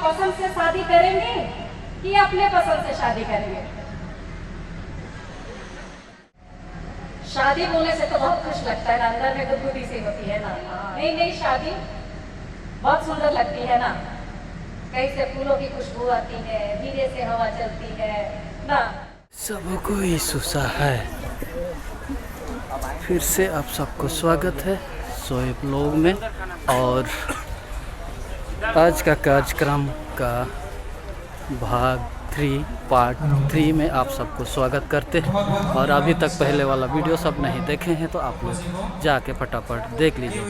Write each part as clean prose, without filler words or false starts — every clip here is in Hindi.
पसंद से शादी करेंगे कि अपने पसंद से शादी करेंगे? शादी बोलने से तो बहुत खुश लगता है ना, अंदर में गुदगुदी सी होती है ना। नहीं नहीं, शादी बहुत सुंदर लगती है ना। कहीं से फूलों की खुशबू आती है, धीरे से हवा चलती है ना। सबको ईसुसा है। फिर से आप सबको स्वागत है शोएब ब्लॉग में। और आज का कार्यक्रम का भाग 3 पार्ट 3 में आप सबको स्वागत करते हैं। और अभी तक पहले वाला वीडियो सब नहीं देखे हैं तो आप लोग जाके फटाफट देख लीजिए।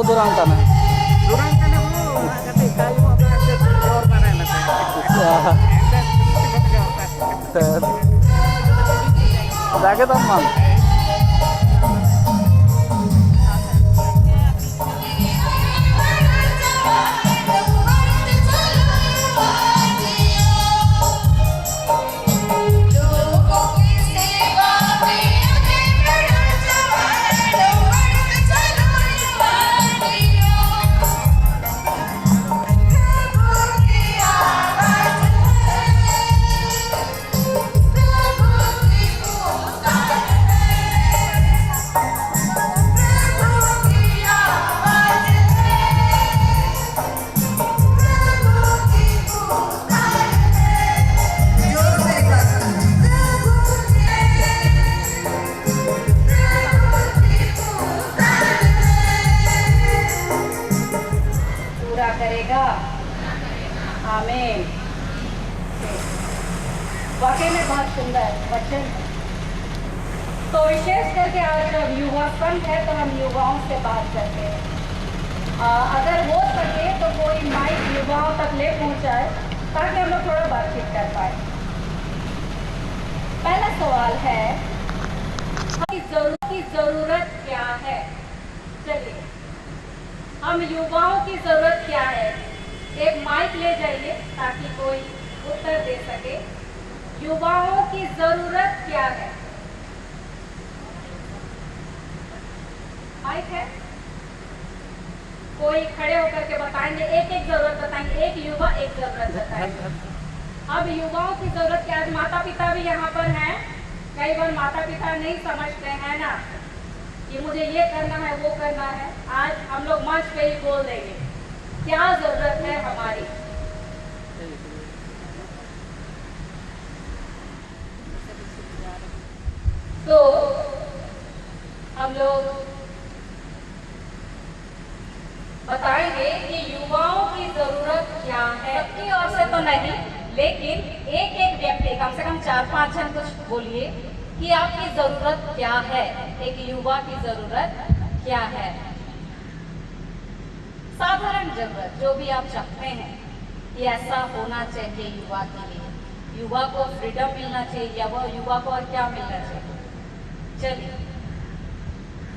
Durang tanah. Durang tanah dulu, nanti kayu apa nanti keluar tanah nanti. Sakit teman. करेगा, आमीन। वाकई में बहुत सुंदर वचन। तो विशेष करके आज जब युवा संघ है तो हम युवाओं से बात करते हैं। अगर हो सके तो कोई माइक युवाओं तक ले पहुंचाए ताकि हम लोग थोड़ा बातचीत कर पाए। सवाल है की जरूरत क्या है। चलिए, हम युवाओं की जरूरत क्या है, एक माइक ले जाइए ताकि कोई उत्तर दे सके। युवाओं की जरूरत क्या है? माइक है? कोई खड़े होकर के बताएंगे, एक एक जरूरत बताएंगे, एक युवा एक जरूरत बताएंगे। अब युवाओं की जरूरत क्या है? माता पिता भी यहाँ पर हैं। कई बार माता पिता नहीं समझते हैं ना कि मुझे ये करना है वो करना है। आज हम लोग मंच पे ही बोल देंगे क्या जरूरत है हमारी। तो हम लोग बताएंगे कि युवाओं की जरूरत क्या है। सबकी ओर से तो नहीं, लेकिन एक एक व्यक्ति, कम से कम 4-5 जन कुछ बोलिए कि आपकी जरूरत क्या है, एक युवा की जरूरत क्या है। साधारण जरूरत जो भी आप चाहते हैं कि ऐसा होना चाहिए युवा के लिए। युवा को फ्रीडम मिलना चाहिए या वो युवा को और क्या मिलना चाहिए। चलिए,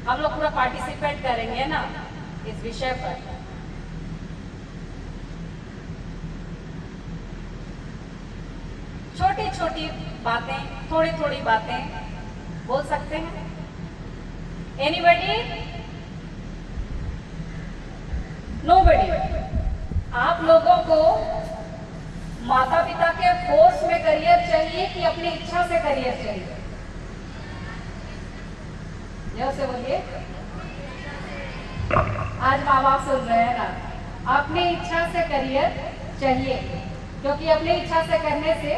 हम लोग पूरा पार्टिसिपेट करेंगे ना इस विषय पर। छोटी छोटी बातें, थोड़ी थोड़ी बातें बोल सकते हैं। एनीबडी? नोबडी? आप लोगों को माता पिता के फोर्स में करियर चाहिए कि अपनी इच्छा से करियर चाहिए? जोर से बोलिए। आज माँ बाप सुन रहे हैं ना, अपनी इच्छा से करियर चाहिए, क्योंकि अपनी इच्छा से करने से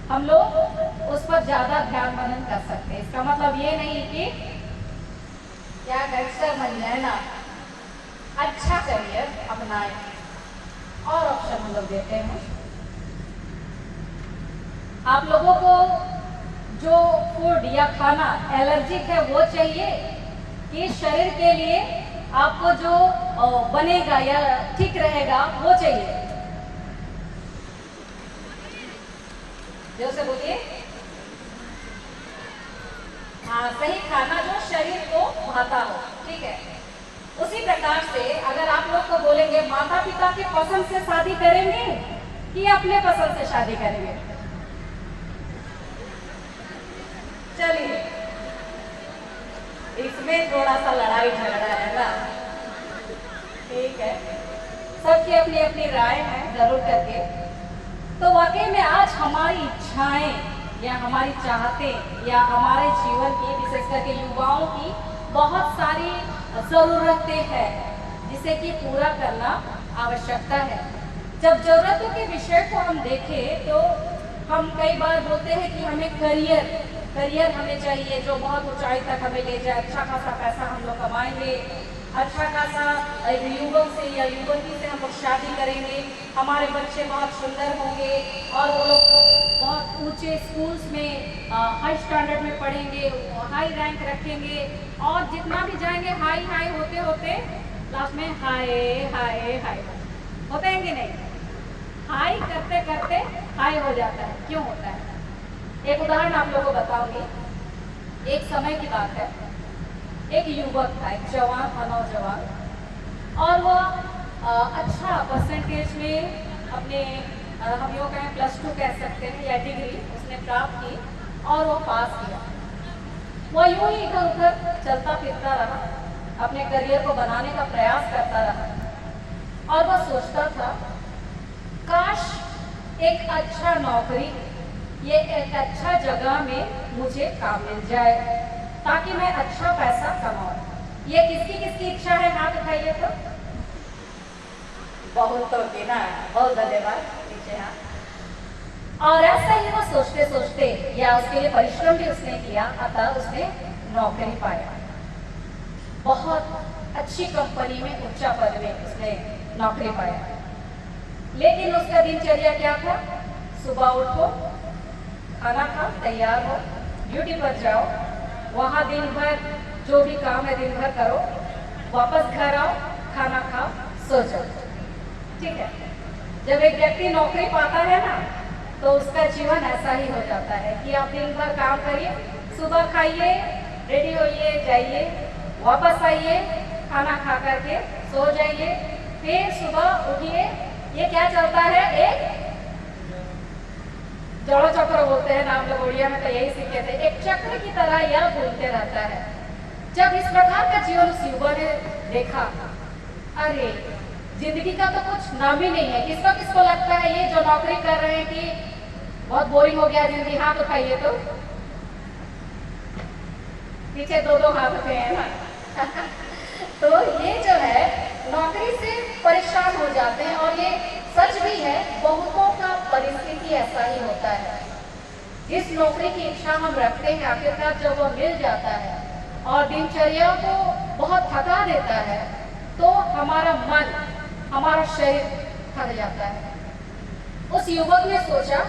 हम लोग उस पर ज्यादा ध्यान मनन कर सकते हैं। इसका मतलब ये नहीं कि क्या गैंगस्टर बन जाए ना, अच्छा करियर अपनाए। और ऑप्शन हम लोग देते हैं आप लोगों को। जो फूड या खाना एलर्जिक है वो चाहिए कि शरीर के लिए आपको जो बनेगा या ठीक रहेगा वो चाहिए? जो से बोलिए। हाँ, सही खाना जो शरीर को भाता हो, ठीक है। उसी प्रकार से अगर आप लोग को बोलेंगे माता पिता की पसंद से शादी करेंगे कि अपने पसंद से शादी करेंगे? चलिए, इसमें थोड़ा सा लड़ाई झगड़ा है ना, ठीक है। सबकी अपनी अपनी राय है जरूर करके। तो वाकई में आज हमारी इच्छाएं या हमारी चाहतें या हमारे जीवन की, विशेष करके युवाओं की बहुत सारी ज़रूरतें हैं जिसे कि पूरा करना आवश्यकता है। जब ज़रूरतों के विषय को हम देखें तो हम कई बार बोलते हैं कि हमें करियर हमें चाहिए जो बहुत ऊंचाई तक हमें ले जाए। अच्छा खासा पैसा हम लोग कमाएंगे, अच्छा खासा युवक से या युवती से हम लोग शादी करेंगे, हमारे बच्चे बहुत सुंदर होंगे और वो लोग बहुत ऊंचे स्कूल्स में हाई स्टैंडर्ड में पढ़ेंगे, हाई रैंक रखेंगे और जितना भी जाएंगे हाई हाई होते होते लास्ट में हाय हाय हाय होते हैं कि नहीं? हाई करते करते हाई हो जाता है। क्यों होता है? एक उदाहरण आप लोगों को बताऊंगी। एक समय की बात है, एक युवक था, एक जवान था, नौजवान, और वो अच्छा परसेंटेज में अपने हम लोग कहें +2 कह सकते हैं या डिग्री उसने प्राप्त की और वो पास किया। वो यूं ही इधर उधर चलता फिरता रहा, अपने करियर को बनाने का प्रयास करता रहा और वो सोचता था काश एक अच्छा नौकरी, ये एक अच्छा जगह में मुझे काम मिल जाए ताकि मैं अच्छा पैसा कमाऊं। ये किसकी किसकी इच्छा है? हाथ उठाइए तो। बहुत तो की ना, बहुत धन्यवाद, नीचे हाथ। और ऐसा ही वो सोचते सोचते या उसके लिए परिश्रम भी उसने किया, अतः उसने नौकरी पाया। बहुत अच्छी कंपनी में उच्च पद में उसने नौकरी पाया। लेकिन उसका दिनचर्या क्या था? सुबह उठो, खाना खाओ, तैयार हो, ड्यूटी पर जाओ, वहाँ दिन भर जो भी काम है दिन भर करो, वापस घर आओ, खाना खाओ, सो जाओ। ठीक है। जब एक व्यक्ति नौकरी पाता है ना तो उसका जीवन ऐसा ही हो जाता है कि आप दिन भर काम करिए, सुबह खाइए, रेडी होइए, जाइए, वापस आइए, खाना खा करके सो जाइए, फिर सुबह उठिए। ये क्या चलता है? एक जड़ो चक्र बोलते हैं ना हम लोग उड़िया में, तो यही सीखे थे। एक चक्र की तरह यह घूमते रहता है। जब इस प्रकार का जीवन उस युवा ने देखा, अरे जिंदगी का तो कुछ नाम ही नहीं है। किसको किसको लगता है ये जो नौकरी कर रहे हैं कि बहुत बोरिंग हो गया जिंदगी? हाथ उठाइए तो, पीछे दो दो हाथ उठे हैं ना। तो ये जो है नौकरी से परेशान हो जाते हैं, और ये सच भी है, बहुतों का परिस्थिति ऐसा ही होता है। जिस नौकरी की इच्छा हम रखते हैं, आखिरकार जब वो मिल जाता है और दिनचर्या को बहुत थका देता है, तो हमारा मन, हमारा शरीर थक जाता है। उस युवक ने सोचा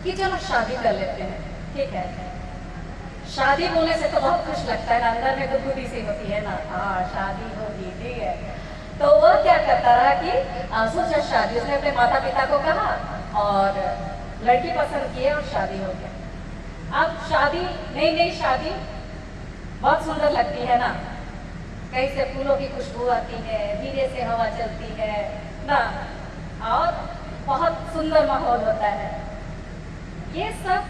कि चलो शादी कर लेते हैं। ठीक है, शादी बोलने से तो बहुत खुश लगता है ना, अंदर में गुदगुदी सी होती है ना, हाँ शादी होगी, ठीक है। तो वह क्या करता रहा कि सोचा शादी, उसने अपने माता पिता को कहा और लड़की पसंद की और शादी हो गया। अब शादी, नई शादी बहुत सुंदर लगती है ना, कहीं से फूलों की खुशबू आती है, धीरे से हवा चलती है ना, और बहुत सुंदर माहौल होता है। ये सब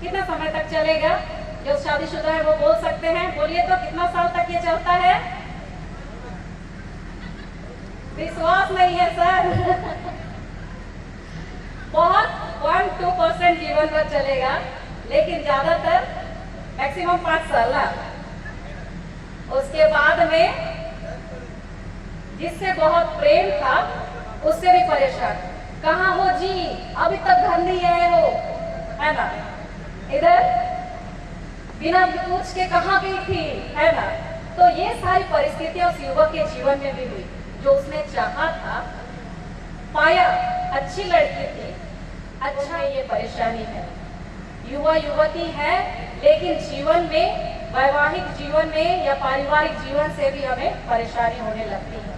कितना समय तक चलेगा? जो शादीशुदा है वो बोल सकते हैं, बोलिए तो कितना साल तक ये चलता है? विश्वास नहीं है सर। बहुत 1-2% जीवन भर चलेगा, लेकिन ज्यादातर मैक्सिमम 5 साल ना। उसके बाद में जिससे बहुत प्रेम था उससे भी परेशान, कहाँ हो जी, अभी तक घर नहीं आए हो, है ना, इधर बिना पूछ के कहाँ गई थी, है ना। तो ये सारी परिस्थितियां उस युवक के जीवन में भी हुई। जो उसने चाहा था पाया, अच्छी लड़की थी, अच्छा ये परेशानी है, युवा युवती है, लेकिन जीवन में, वैवाहिक जीवन में या पारिवारिक जीवन से भी हमें परेशानी होने लगती है।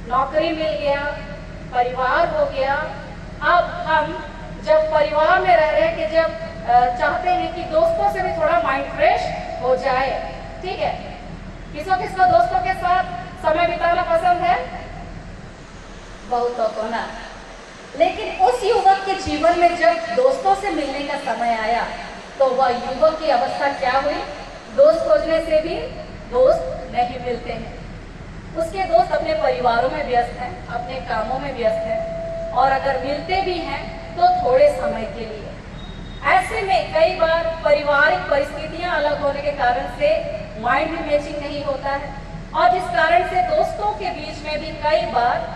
नौकरी मिल गया, परिवार हो गया, अब हम जब परिवार में रह रहे हैं कि जब चाहते हैं कि दोस्तों से भी थोड़ा माइंड फ्रेश हो जाए, ठीक है। किसको किसको दोस्तों के साथ समय बिताना पसंद है? बहुतों को ना। लेकिन उस युवक के जीवन में जब दोस्तों से मिलने का समय आया, तो वह युवक की अवस्था क्या हुई? दोस्त खोजने से भी दोस्त नहीं मिलते हैं। उसके दोस्त अपने परिवारों में व्यस्त हैं, अपने कामों में व्यस्त हैं, और अगर मिलते भी हैं तो थोड़े समय के लिए। ऐसे में कई बार पारिवारिक परिस्थितियां अलग होने के कारण से माइंड भी मैचिंग नहीं होता है, और जिस कारण से दोस्तों के बीच में भी कई बार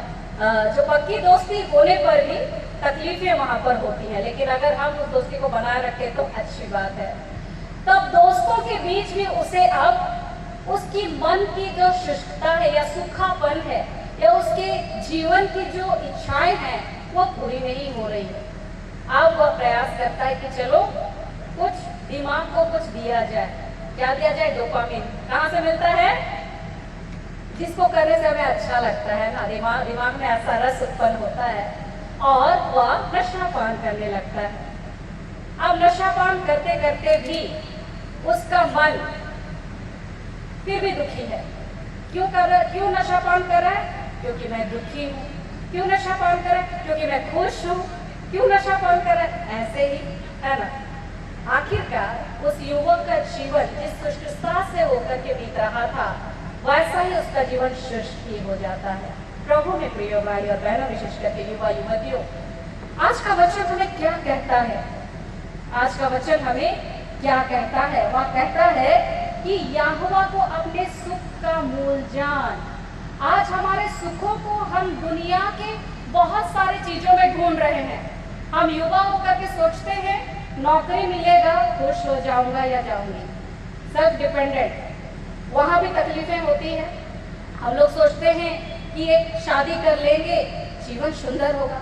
जो पक्की दोस्ती होने पर भी तकलीफें वहां पर होती हैं। लेकिन अगर हम उस दोस्ती को बनाए रखें तो अच्छी बात है। तब दोस्तों के बीच में उसे अब उसकी मन की जो शुष्कता है या सूखापन है, या उसके जीवन की जो इच्छाएं हैं वो पूरी नहीं हो रही है। अब वह प्रयास करता है कि चलो कुछ दिमाग को कुछ दिया जाए। क्या दिया जाए? डोपामिन। कहाँ से मिलता है? जिसको करने से हमें अच्छा लगता है ना, दिमाग में ऐसा रस उत्पन्न होता है, और वह नशापान करने लगता है। अब नशापान करते करते भी उसका मन फिर भी दुखी है। क्यों नशापान कर रहा है? क्योंकि मैं दुखी हूँ। क्यों नशापान कर रहा है? क्योंकि मैं खुश हूँ। क्यों नशापान कर रहा है? ऐसे ही, है ना। आखिरकार उस युवक का जीवन जिस शुष्कता से होकर के बीत रहा था, वैसा ही उसका जीवन शुष्क ही हो जाता है। प्रभु में प्रिय भाई और बहनों, विशेष करके युवा युवतियों, आज का वचन हमें क्या कहता है? आज का वचन हमें क्या कहता है? वह कहता है कि यहोवा को अपने सुख का मूल जान। आज हमारे सुखों को हम दुनिया के बहुत सारी चीजों में ढूंढ रहे हैं। हम युवा होकर के सोचते हैं नौकरी मिलेगा, खुश हो जाऊंगा या जाऊंगी, सेल्फ डिपेंडेंट। वहां भी तकलीफें होती हैं। हम लोग सोचते हैं कि एक शादी कर लेंगे, जीवन सुंदर होगा,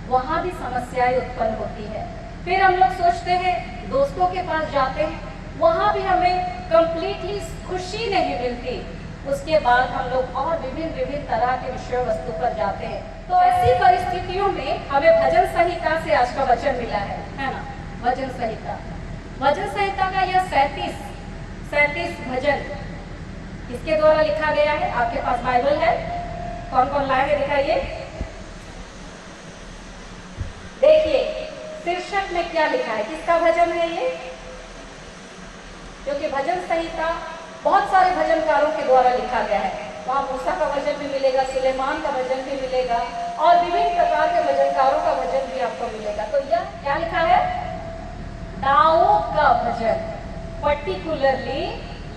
वहां भी समस्याएं उत्पन्न होती है। फिर हम लोग सोचते हैं, दोस्तों के पास जाते हैं, वहां भी हमें कंप्लीटली खुशी नहीं मिलती। उसके बाद हम लोग और विभिन्न तरह के विषय वस्तु पर जाते हैं। तो ऐसी परिस्थितियों में हमें भजन संहिता से आज का वचन मिला है ना। भजन संहिता का यह 37 भजन इसके द्वारा लिखा गया है। आपके पास बाइबल है, कौन कौन लाए हैं दिखाइए। देखिए शीर्षक में क्या लिखा है, किसका भजन है ये। क्योंकि भजन संहिता बहुत सारे भजनकारों के द्वारा लिखा गया है। वहाँ मूसा का भजन भी मिलेगा, सुलेमान का भजन भी मिलेगा और विभिन्न प्रकार के भजनकारों का भजन भी आपको मिलेगा। तो यह क्या लिखा है, दाऊद का भजन, पर्टिकुलरली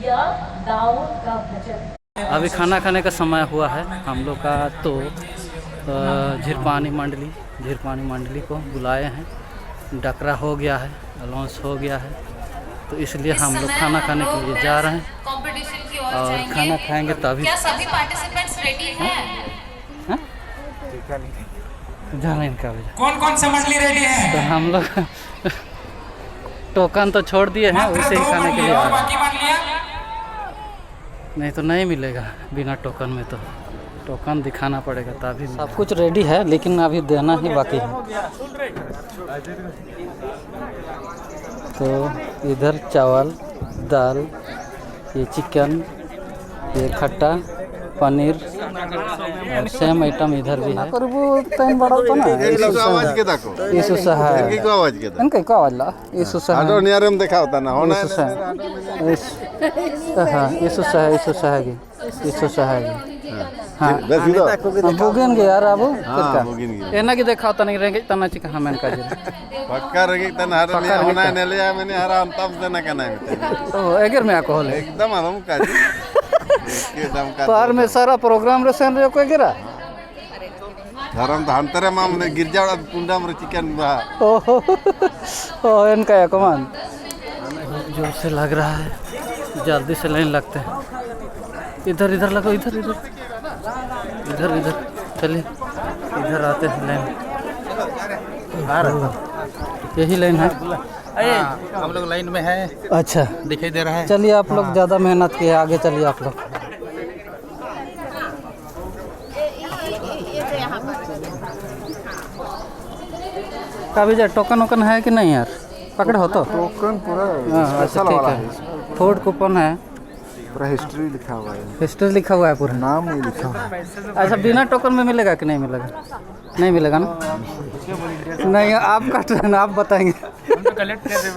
यह दाऊद का भजन। अभी खाना खाने का समय हुआ है हम लोग का। तो झिरपानी मंडली को बुलाए हैं, डकरा हो गया है, अलाउंस हो गया है, तो इसलिए हम लोग खाना खाने के लिए जा रहे हैं कंपटीशन की ओर और जाएंगे। खाना खाएंगे तभी। क्या सभी पार्टिसिपेंट्स रेडी हैं? जा रहे हैं इनका भी। कौन से मंडली रेडी है? तो हम लोग टोकन तो छोड़ दिए हैं, वैसे ही खाने के लिए आ रहे हैं। बाकी मंडलियां नहीं तो नहीं मिलेगा बिना टोकन में, तो टोकन दिखाना पड़ेगा तभी। सब कुछ रेडी है लेकिन अभी देना ही बाकी है। तो इधर चावल, दाल, ये चिकन, ये खट्टा, पनीर और सेम आइटम इधर भी है। पर वो टाइम बड़ा होता ना, आवाज के देखो यीशु सहाय इनकी को आवाज के देखो इनका क्या आवाज ला, यीशु सहाय, आडो नियरम देखा होता ना होना यीशु सहाय, हाँ यीशु सहाय हाँ बस इधर बुगिन के यार अब हां बुगिन गे एना की देखा होता नहीं रहेंगे तना चिका हमें का जे पक्का रगे तन हर ने होना ने ले मैंने हर अंतम से ना करना है तो एगर में आको होले एकदम आदम का एकदम का पार में सारा प्रोग्राम रे सेन रे को गिरा धरम तो अंतरे माम ने गिरजाड़ा कुंडम रे चिकन बा ओ इनका या कमान जोर से लग रहा है, जल्दी से लाइन लगते हैं। इधर लगो, इधर चलिए इधर आते हैं लाइन। यही लाइन है, हम लोग लाइन में है, अच्छा दिखाई दे रहा है। चलिए आप लोग ज़्यादा मेहनत किए, आगे चलिए आप लोग। काभी जा टोकन वोकन है कि नहीं यार, पकड़े हो तो टोकन पूरा हाँ अच्छा ठीक है। फूड कूपन है, पूरा हिस्ट्री लिखा हुआ है, हिस्ट्री लिखा हुआ है पूरा, नाम नहीं लिखा हुआ है। अच्छा बिना टोकन में मिलेगा कि नहीं मिलेगा? नहीं मिलेगा ना? नहीं आपका ट्रेन आप बताएंगे। हम तो कलेक्ट कर रहे हैं,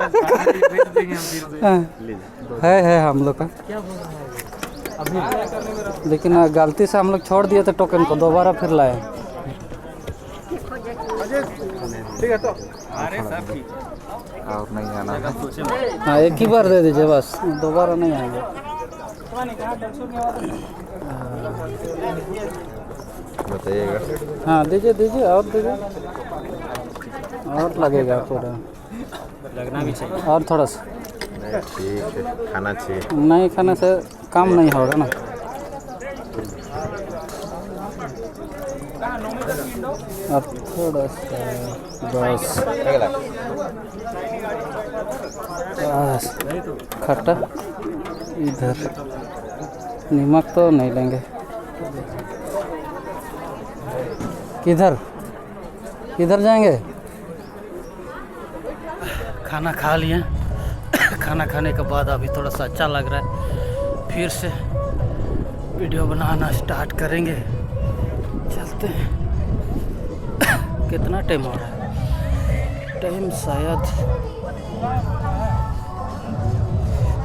भेज देंगे हम फिर से। हाँ, है हम लोग का, लेकिन गलती से हम लोग छोड़ दिए थे टोकन को, दोबारा फिर लाए। ठीक है तो अरे सब ठीक और नहीं आना है। हाँ एक ही बार दे दीजिए बस, दोबारा नहीं आएंगे। बताइएगा। हाँ दीजिए और दीजिए, और लगेगा पूरा, लगना भी चाहिए। और थोड़ा सा नहीं ठीक है, खाना चाहिए। नहीं खाने से काम नहीं होगा ना। अब थोड़ा सा बस खट्टा, इधर नमक तो नहीं लेंगे। किधर जाएंगे? खाना खा लिए, खाना खाने के बाद अभी थोड़ा सा अच्छा लग रहा है, फिर से वीडियो बनाना स्टार्ट करेंगे। चलते हैं। कितना टाइम हो रहा है? टाइम शायद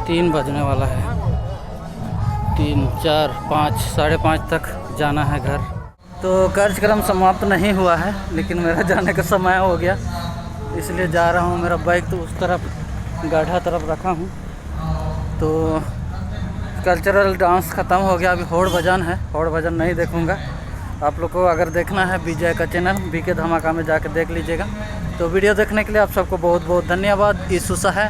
3 बजने वाला है। 3, 4, 5, 5:30 तक जाना है घर। तो कार्यक्रम समाप्त नहीं हुआ है, लेकिन मेरा जाने का समय हो गया, इसलिए जा रहा हूँ। मेरा बाइक तो उस तरफ गाढ़ा तरफ रखा हूँ। तो कल्चरल डांस ख़त्म हो गया, अभी होड़ भजन है। होड़ भजन नहीं देखूँगा। आप लोग को अगर देखना है विजय का चैनल बीके धमाका में जाकर देख लीजिएगा। तो वीडियो देखने के लिए आप सबको बहुत बहुत धन्यवाद। यीशु सहाय।